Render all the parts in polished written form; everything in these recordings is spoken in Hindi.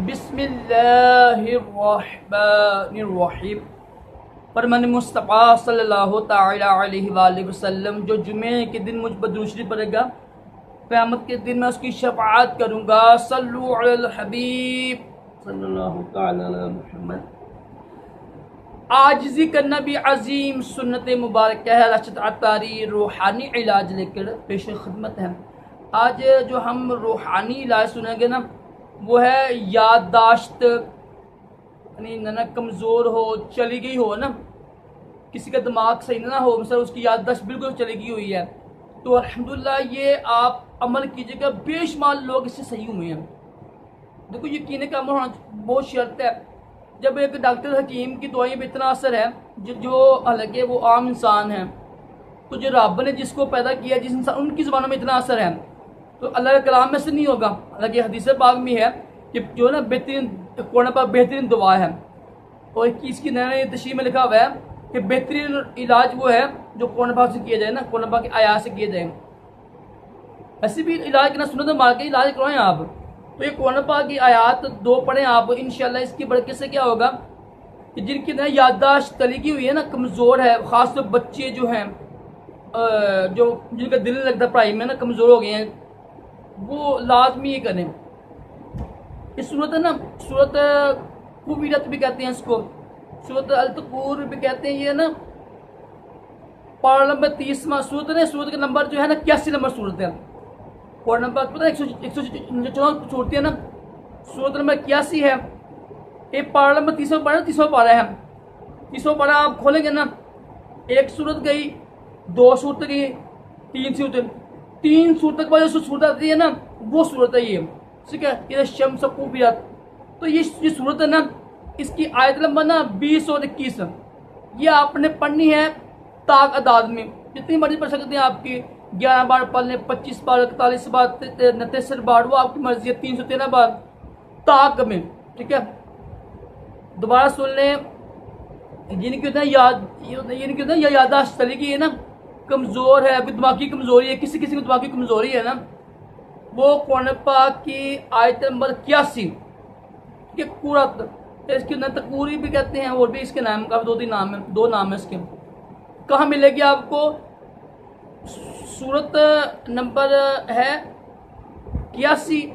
बिस्मिल्लाहिर्रहमानिर्रहीम। फरमान मुस्तफ़ा सल्लल्लाहु तआला अलैहि वसल्लम जो जुमे के दिन मुझ पर दूसरी पड़ेगा, क़यामत के दिन मैं उसकी शफ़ाअत करूँगा। सल्लु अलल हबीब सल्लल्लाहु तआला अला मुहम्मद। आजिज़ी करना भी अजीम सुन्नत मुबारक है। रशीद अत्तारी रूहानी इलाज लेकर पेश खिदमत है। आज जो हम रूहानी इलाज सुनेंगे ना, वो है याददाश्त, यानी ना कमज़ोर हो, चली गई हो ना, किसी का दिमाग सही ना हो, मतलब उसकी याददाश्त बिल्कुल चली गई हुई है, तो अल्हम्दुलिल्लाह ये आप अमल कीजिएगा। बेशुमार लोग इससे सही हुए हैं। देखो यकीन का अमल होना बहुत शर्त है। जब एक डॉक्टर हकीम की दवाई पर इतना असर है, जो हालांकि वो आम इंसान है, तो जो रब ने जिसको पैदा किया, जिस इंसान उनकी ज़बानों में इतना असर है, तो अल्लाह के कलाम में से नहीं होगा। हालांकि हदीस पाक में है कि जो ना बेहतरीन कोरोना पर बेहतरीन दवा है, और इसकी नई तशरीह में लिखा हुआ है कि बेहतरीन इलाज वो है जो कोरोना पाक से किया जाए ना, कोरोना पाक की आयात से किया जाए। ऐसे भी इलाज करना सुन्नत मार के इलाज करवाएं आप। तो ये कोरोना पाक की आयात 2 पढ़ें आप, इंशाल्लाह इसकी बरकत से क्या होगा कि जिनकी ना याददाश्त तलीकी हुई है ना, कमज़ोर है, ख़ासतौर बच्चे जो हैं, जो जिनका दिल नहीं लगता पढ़ाई में ना, कमज़ोर हो गए हैं, वो लाजमी ये करें। इस सूरत है ना, सूरत कुबीरत भी कहते हैं इसको, सूरत अल-तकूर भी कहते हैं। ये ना पारा नंबर 30वां सूरत है। सूरत का नंबर जो है ना 81 नंबर सूरत है। पारा नंबर पता है 114 सूरत है ना, सूरत नंबर 81 है। ये पारा नंबर 30वां पारा, 30वां पारा है। 30वां पारा आप खोलेंगे ना, एक सूरत गई, 2 सूरत गई, 3 सूरत, 3 सूरत के बाद जो सूरत आती है ना, वो सूरत है ये, ठीक है। ये शम्स कुबीरत, तो ये सूरत है ना, इसकी आयत नंबर ना 20 और 21, ये आपने पढ़नी है ताक अदाद में, जितनी मर्जी पढ़ सकते हैं। आपकी 11 बार पढ़ लें, 25 बार, 41 बार, 63 बार, वो आपकी मर्जी है। 313 बार ताक में, ठीक है। दोबारा सुन लें, जिनकी होता है याददाश्त चली गई है ना, कमज़ोर है, अभी दिमागी कमज़ोरी है, किसी किसी को दिमागी कमज़ोरी है ना, वो कुरान पाक की आयत नंबर 81 के कुरत, इसके ना तकूरी भी कहते हैं, और भी इसके नाम का 2-3 नाम है, 2 नाम है इसके। कहाँ मिलेगी आपको? सूरत नंबर है 81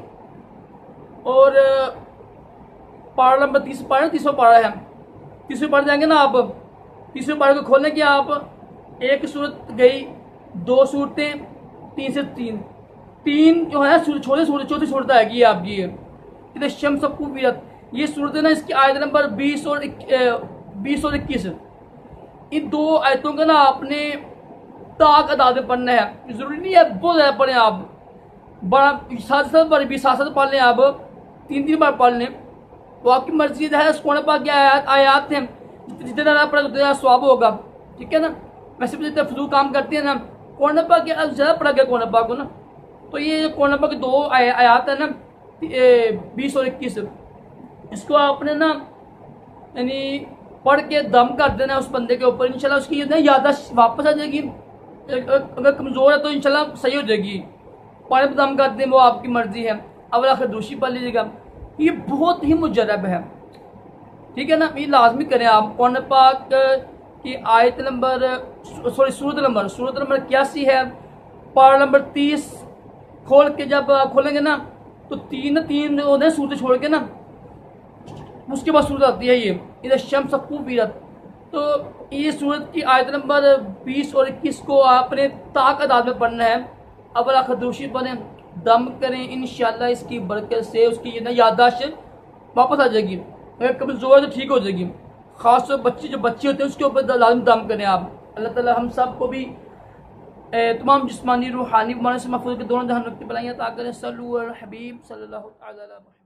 और पारा नंबर 30 पारा, 30वां पारा है। 30वें पारा जाएंगे ना आप, 30वें पारा को खोलने की आप, एक सूरत गई, 2 सूरतें, 3 से 3 जो है छोटी सूरत, चौथी सूरत आएगी आपकी ये शम्स कुबीरत। ये सूरत है ना, इसकी आयत नंबर 20 और 21। इन 2 आयतों का ना आपने ताक अदा में पढ़ना है। जरूरी नहीं है बहुत ज़्यादा पढ़ें आप, बड़ा 7 बार भी 7 पढ़ लें आप, 3 बार पढ़ लें, वो आपकी मर्जी है। कुरान पाक की आयात हैं, जितने ज़्यादा पढ़े उतना ज़्यादा सवाब होगा, ठीक है ना। वैसे भी जितने फजूल काम करते हैं ना, कुरान पाक के ज़्यादा पढ़ा गया कुरान पाक को ना, तो ये कुरान पाक की 2 आयात है ना, 20 और 21, इसको आपने ना यानी पढ़ के दम कर देना उस बंदे के ऊपर, इंशाल्लाह उसकी याददाश्त वापस आ जाएगी। अगर कमज़ोर है तो इंशाल्लाह सही हो जाएगी। पढ़ दम कर दें, वो आपकी मर्जी है। अवल आखिर दूसरी पढ़ लीजिएगा, ये बहुत ही मुजरब है, ठीक है ना। ये लाजमी करें आप। कुरान पाक की आयत नंबर सूरत नंबर 81 है, पारा नंबर 30 खोल के जब आप खोलेंगे ना, तो 3 होने सूरत छोड़ के ना, उसके बाद सूरत आती है ये इधर शम्स कुबीरत। तो ये सूरत की आयत नंबर 20 और 21 को आपने ताक अदाद में पढ़ना है। अवल आखिर दूसरी पढ़ें, दम करें, इंशाल्लाह इसकी बरकत से उसकी ये ना याददाश्त वापस आ जाएगी। अगर कमज़ोर है तो ठीक हो जाएगी। ख़ासतौर बच्चे जो बच्चे होते हैं उसके ऊपर लाजम दम करें आप। अल्लाह ताला हम सब को भी तमाम जिस्मानी रूहानी बीमारियों से महफूज के दोनों जहान रखते बनाइए। ताकि सल्लल्लाहु अलैहि हबीब सल्लल्लाहु अलैहि वसल्लम।